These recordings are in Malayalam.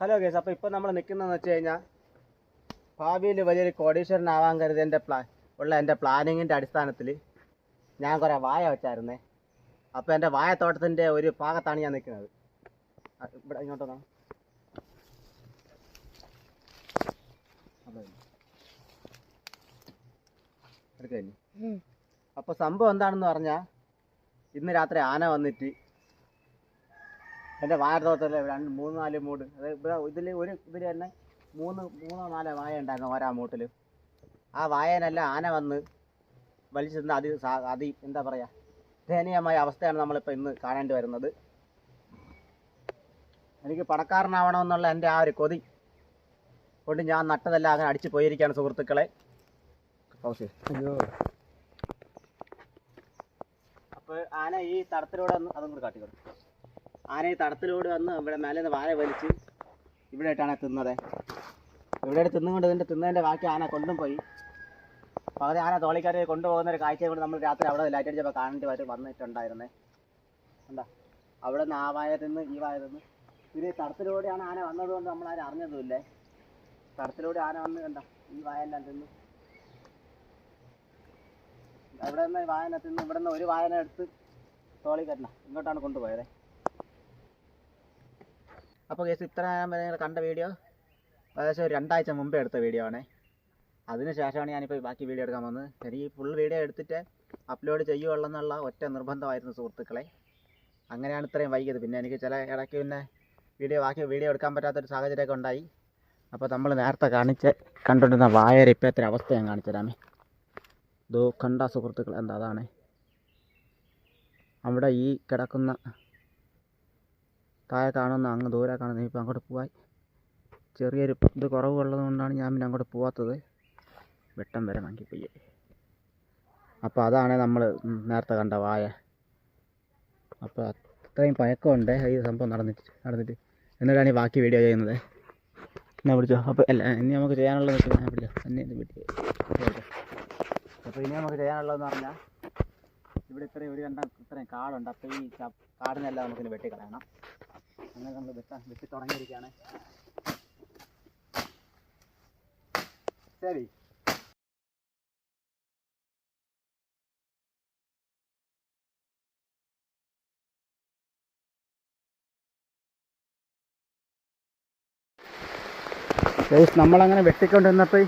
ഹലോ ഗേസ്, അപ്പോൾ ഇപ്പോൾ നമ്മൾ നിൽക്കുന്നതെന്ന് വെച്ച് കഴിഞ്ഞാൽ ഭാവിയിൽ വലിയൊരു കോടീശ്വരനാവാൻ കരുതി എൻ്റെ പ്ലാനിങ്ങിൻ്റെ അടിസ്ഥാനത്തിൽ ഞാൻ കുറേ വായ വെച്ചായിരുന്നേ. അപ്പോൾ എൻ്റെ വായത്തോട്ടത്തിൻ്റെ ഒരു ഭാഗത്താണ് ഞാൻ നിൽക്കുന്നത്. ഇവിടെ ഇങ്ങോട്ടാണ്. അപ്പോൾ സംഭവം എന്താണെന്ന് പറഞ്ഞാൽ, ഇന്ന് രാത്രി ആന വന്നിട്ട് എൻ്റെ വാഴത്തോട്ടത്തിൽ 3-4 മൂട്, അതായത് ഇതിൽ തന്നെ 3-4 വായ ഉണ്ടായിരുന്നു ഓരോ മൂട്ടിൽ. ആ വായനെല്ലാം ആന വന്ന് വലിച്ചെന്ന് എന്താ പറയുക, ദയനീയമായ അവസ്ഥയാണ് നമ്മളിപ്പോൾ ഇന്ന് കാണേണ്ടി വരുന്നത്. എനിക്ക് പണക്കാരനാവണമെന്നുള്ള എൻ്റെ ആ ഒരു കൊതി കൊണ്ട് ഞാൻ നട്ടതെല്ലാം അങ്ങനെ അടിച്ചു പോയിരിക്കുകയാണ് സുഹൃത്തുക്കളെ. അപ്പോൾ ആന ഈ തടത്തിലൂടെ വന്ന് അതും കൂടി കാട്ടിക്കൊടുക്കും. ആന ഈ തടത്തിലൂടെ വന്ന് ഇവിടെ മേലെ നിന്ന് വാഴ വലിച്ച് ഇവിടെ ആയിട്ടാണ് തിന്നത്. ഇവിടെ തിന്നുകൊണ്ട് തിന്നതിൻ്റെ ബാക്കി ആന കൊണ്ടും പോയി. പകുതി ആന തോളിക്കാരെ കൊണ്ടുപോകുന്ന ഒരു കാഴ്ച കൊണ്ട് നമ്മൾ രാത്രി അവിടെ ലൈറ്റ് അടിച്ചപ്പോൾ കാണേണ്ടി വന്നിട്ടുണ്ടായിരുന്നേ. എന്താ അവിടെ നിന്ന് ആ വായ തിന്ന് ഈ വായ തിന്ന് പിന്നെ തടത്തിലൂടെയാണ് ആന വന്നതുകൊണ്ട് നമ്മളാരും അറിഞ്ഞതുമില്ലേ. തടത്തിലൂടെ ആന വന്ന് കണ്ട ഈ വായെല്ലാം തിന്ന് അവിടെ നിന്ന് വായന തിന്ന് ഇവിടെ നിന്ന് ഒരു വായന എടുത്ത് തോളി കയറ്റണം ഇങ്ങോട്ടാണ് കൊണ്ടുപോയത്. അപ്പോൾ കേസ് ഇത്ര വരെ നിങ്ങൾ കണ്ട വീഡിയോ ഏകദേശം ഒരു 2 ആഴ്ച മുമ്പേ എടുത്ത വീഡിയോ ആണ്. അതിന് ശേഷമാണ് ഞാനിപ്പോൾ ബാക്കി വീഡിയോ എടുക്കാൻ വന്നത്. എനിക്ക് ഫുൾ വീഡിയോ എടുത്തിട്ട് അപ്ലോഡ് ചെയ്യുള്ളൂ എന്നുള്ള ഒറ്റ നിർബന്ധമായിരുന്നു സുഹൃത്തുക്കളെ. അങ്ങനെയാണ് ഇത്രയും വൈകിയത്. പിന്നെ എനിക്ക് ചില ഇടയ്ക്ക് പിന്നെ ബാക്കി വീഡിയോ എടുക്കാൻ പറ്റാത്തൊരു സാഹചര്യമൊക്കെ ഉണ്ടായി. അപ്പോൾ നമ്മൾ നേരത്തെ കണ്ടുകൊണ്ടിരുന്ന വായ ഇപ്പോഴത്തെ അവസ്ഥ ഞാൻ കാണിച്ചു തരാമേ. ഇതോ കണ്ട സുഹൃത്തുക്കൾ, എന്താ അതാണ് അവിടെ ഈ കിടക്കുന്ന താഴെ കാണുന്ന അങ്ങ് ദൂരെ കാണുന്ന. ഇപ്പോൾ അങ്ങോട്ട് പോകാൻ ചെറിയൊരു ഇത് കുറവുള്ളത് കൊണ്ടാണ് ഞാൻ പിന്നെ അങ്ങോട്ട് പോകാത്തത്. വെട്ടം വരെ മങ്ങിപ്പോയി. അപ്പോൾ അതാണ് നമ്മൾ നേരത്തെ കണ്ട വായ. അപ്പോൾ അത്രയും പഴക്കമുണ്ട് ഈ സംഭവം നടന്നിട്ട് എന്നിട്ടാണ് ഈ ബാക്കി വീഡിയോ ചെയ്യുന്നത്. എന്നെ പിടിച്ചോ. അപ്പോൾ അല്ല ഇനി നമുക്ക് ചെയ്യാനുള്ളത് ഞാൻ പിടിച്ചോ എന്നെ വീട്ടിൽ. അപ്പോൾ ഇനി നമുക്ക് ചെയ്യാനുള്ളതെന്ന് പറഞ്ഞാൽ ഇവിടെ ഇത്രയും കാടുണ്ട്. അപ്പോൾ ഈ കാടിനെല്ലാം നമുക്കിനി വെട്ടിക്കളയണം. അങ്ങനെ നമ്മൾ വെട്ടി തുടങ്ങിയിരിക്കുകയാണ്. ശരി, നമ്മളങ്ങനെ വെട്ടിക്കൊണ്ടിരുന്നപ്പോൾ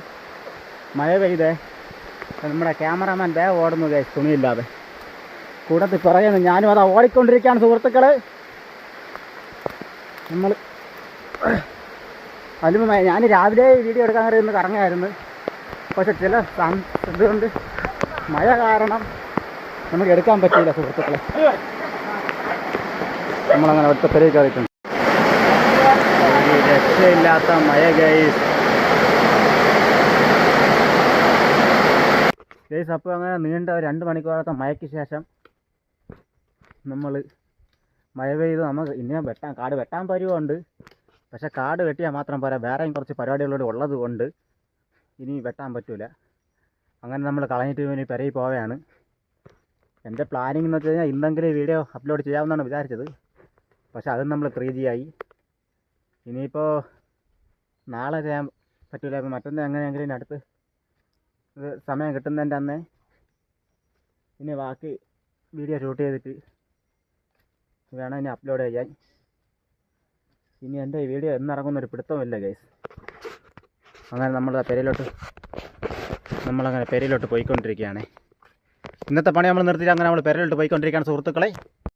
മഴ പെയ്തേ. നമ്മുടെ ക്യാമറാമാൻ വേഗം ഓടുന്നു ഗൈസ്, തുണിയില്ലാതെ. കൂടത്തിൽ പറയുന്നു ഞാനും അതാ ഓടിക്കൊണ്ടിരിക്കുകയാണ് സുഹൃത്തുക്കളെ. നമ്മൾ ഞാൻ രാവിലെ വീഡിയോ എടുക്കാൻ കയറി കറങ്ങായിരുന്നു. പക്ഷെ ചില ഇതുകൊണ്ട് മഴ കാരണം നമുക്ക് എടുക്കാൻ പറ്റിയില്ല സുഹൃത്തുക്കളെ. നമ്മളങ്ങനെ ഒറ്റപ്പെരയിൽ കയറിയിട്ടുണ്ട്. രക്ഷയില്ലാത്ത മഴ ഗൈസ്. അപ്പോൾ അങ്ങനെ നീണ്ട 2 മണിക്കൂറത്തെ മഴയ്ക്ക് ശേഷം നമ്മൾ മഴ പെയ്ത് നമുക്ക് ഇനി കാട് വെട്ടാൻ പരുവമുണ്ട്. പക്ഷെ കാട് വെട്ടിയാൽ മാത്രം പോരാ, വേറെയും കുറച്ച് പരിപാടികളോട് ഉള്ളത് കൊണ്ട് ഇനി വെട്ടാൻ പറ്റില്ല. അങ്ങനെ നമ്മൾ കളഞ്ഞിട്ട് ഇനി പെരയിൽ പോവുകയാണ്. എൻ്റെ പ്ലാനിങ് എന്ന് വെച്ച് കഴിഞ്ഞാൽ ഇന്നെങ്കിലും വീഡിയോ അപ്ലോഡ് ചെയ്യാമെന്നാണ് വിചാരിച്ചത്. പക്ഷെ അതും നമ്മൾ 3G ആയി. ഇനിയിപ്പോൾ നാളെ ചെയ്യാൻ പറ്റില്ല. ഇപ്പോൾ മറ്റൊന്ന് എങ്ങനെയെങ്കിലും അടുത്ത് സമയം കിട്ടുന്നതിൻ്റെ അന്നേ ഇനി ബാക്കി വീഡിയോ ഷൂട്ട് ചെയ്തിട്ട് വേണം ഇനി അപ്ലോഡ് ചെയ്യാൻ. ഇനി എൻ്റെ ഈ വീഡിയോ എന്നിറങ്ങുന്നൊരു പിടുത്തമില്ല ഗൈസ്. അങ്ങനെ നമ്മളങ്ങനെ പെരയിലോട്ട് പോയിക്കൊണ്ടിരിക്കുകയാണ്. ഇന്നത്തെ പണി നമ്മൾ നിർത്തിയിട്ട് അങ്ങനെ നമ്മൾ പെരയിലോട്ട് പോയിക്കൊണ്ടിരിക്കുകയാണ് സുഹൃത്തുക്കളെ.